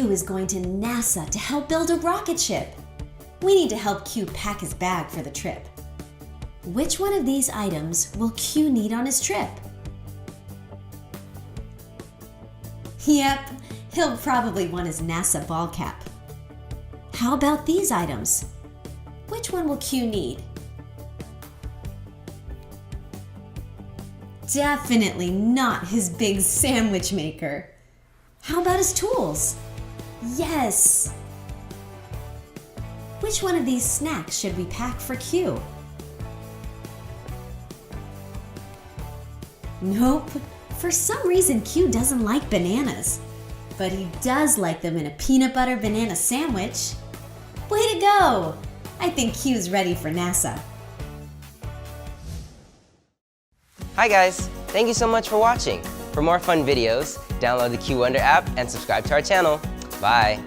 Q is going to NASA to help build a rocket ship. We need to help Q pack his bag for the trip. Which one of these items will Q need on his trip? Yep, he'll probably want his NASA ball cap. How about these items? Which one will Q need? Definitely not his big sandwich maker. How about his tools? Yes! Which one of these snacks should we pack for Q? Nope. For some reason, Q doesn't like bananas. But he does like them in a peanut butter banana sandwich. Way to go! I think Q's ready for NASA. Hi guys, thank you so much for watching. For more fun videos, download the QWunder app and subscribe to our channel. Bye!